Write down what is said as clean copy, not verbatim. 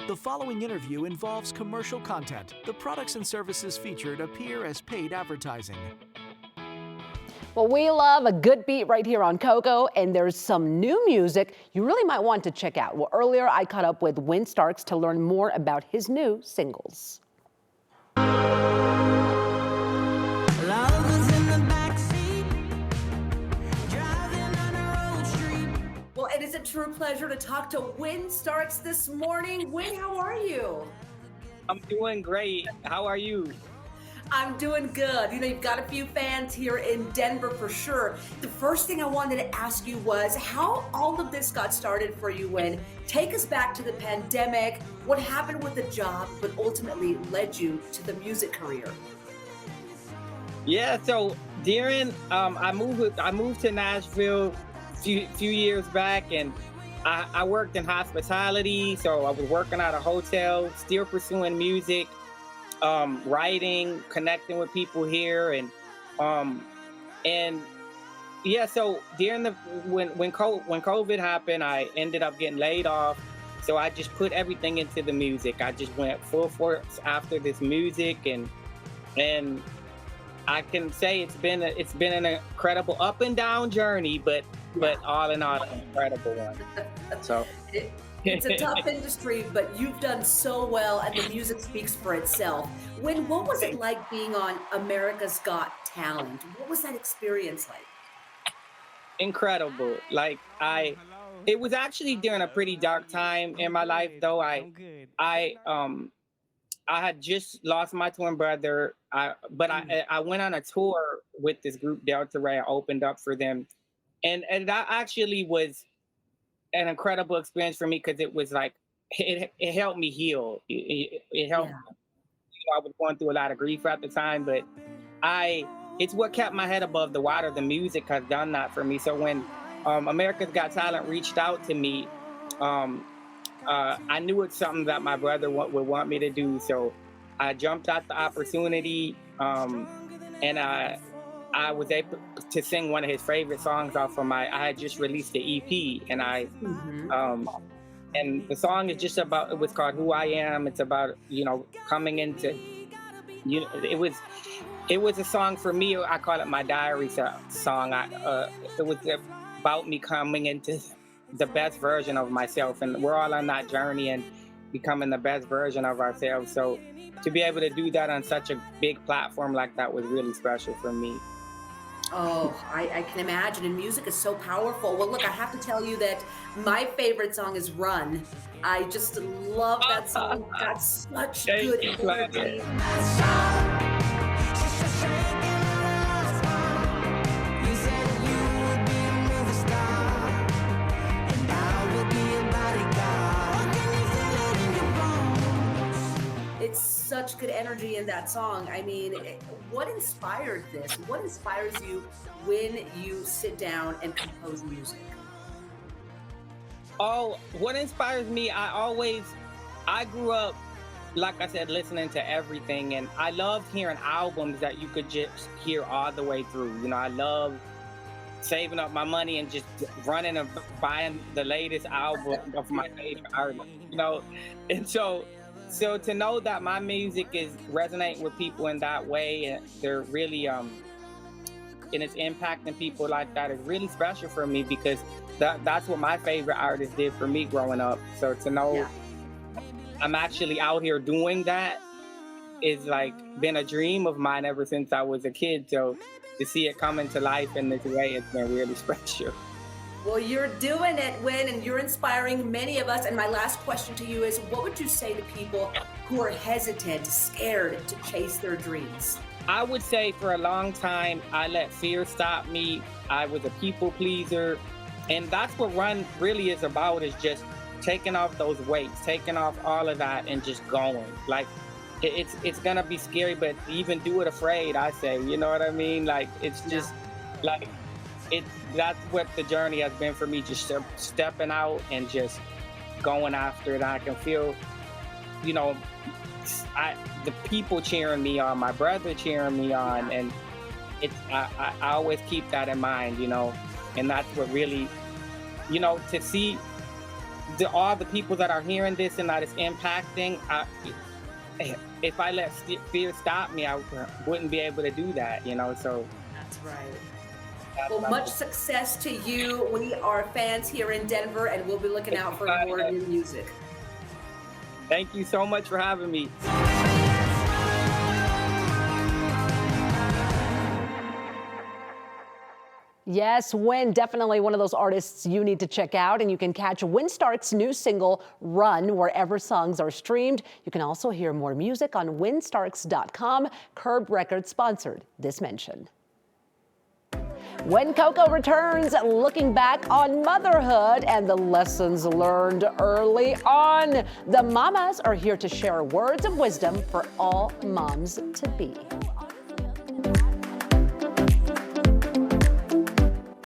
The following interview involves commercial content. The products and services featured appear as paid advertising. Well, we love a good beat right here on Coco, and there's some new music you really might want to check out. Well, earlier I caught up with Wyn Starks to learn more about his new singles. Well, it is a true pleasure to talk to Wyn Starks this morning. Wyn, how are you? I'm doing great. How are you? I'm doing good. You know, you've got a few fans here in Denver for sure. The first thing I wanted to ask you was how all of this got started for you, Wyn. Take us back to the pandemic, what happened with the job, but ultimately led you to the music career. Yeah, so during I moved to Nashville few years back, and I worked in hospitality, so I was working at a hotel, still pursuing music, writing, connecting with people here, and yeah. So during when COVID happened, I ended up getting laid off. So I just put everything into the music. I just went full force after this music, and I can say it's been an incredible up and down journey, but all in all, an incredible one. So. It's a tough industry, but you've done so well, and the music speaks for itself. Wyn, what was it like being on America's Got Talent? What was that experience like? Incredible. It was actually during a pretty dark time in my life, though. I had just lost my twin brother, but I went on a tour with this group, Delta Ray. I opened up for them, and that actually was an incredible experience for me, because it was like it helped me heal. It helped. Yeah. I was going through a lot of grief at the time, but it's what kept my head above the water. The music has done that for me. So when America's Got Talent reached out to me, I knew it's something that my brother would want me to do. So I jumped at the opportunity, and I was able to sing one of his favorite songs off of I had just released the EP, and and the song is just about, it was called Who I Am. It's about, coming into, it was a song for me. I call it my diary song. It was about me coming into the best version of myself, and we're all on that journey and becoming the best version of ourselves. So to be able to do that on such a big platform like that was really special for me. Oh, I can imagine. And music is so powerful. Well, look, I have to tell you that my favorite song is Run. I just love that song. Got such good energy. It's such good energy in that song. I mean, what inspired this? What inspires you when you sit down and compose music? Oh, what inspires me? I grew up, like I said, listening to everything, and I loved hearing albums that you could just hear all the way through. I love saving up my money and just running and buying the latest album of my favorite artist, and so to know that my music is resonating with people in that way, and they're really and it's impacting people like that, is really special for me, because that's what my favorite artist did for me growing up. So to know I'm actually out here doing that is like been a dream of mine ever since I was a kid. So to see it coming to life in this way, it's been really special. Well, you're doing it, Wyn, and you're inspiring many of us. And my last question to you is, what would you say to people who are hesitant, scared to chase their dreams? I would say for a long time, I let fear stop me. I was a people pleaser. And that's what Run really is about, is just taking off those weights, taking off all of that and just going. Like, it's gonna be scary, but even do it afraid, I say, you know what I mean? Like, it's just like, that's what the journey has been for me, just stepping out and just going after it. I can feel, the people cheering me on, my brother cheering me on, and I always keep that in mind, and that's what really, to see all the people that are hearing this and that it's impacting, if I let fear stop me, I wouldn't be able to do that, you know, so. That's right. Well, much success to you. We are fans here in Denver, and we'll be looking out for more of your music. Thank you so much for having me. Yes, Wyn, definitely one of those artists you need to check out. And you can catch Wyn Starks' new single, Run, wherever songs are streamed. You can also hear more music on wynstarks.com. Curb Records sponsored this mention. When Coco returns, looking back on motherhood and the lessons learned early on. The mamas are here to share words of wisdom for all moms to be.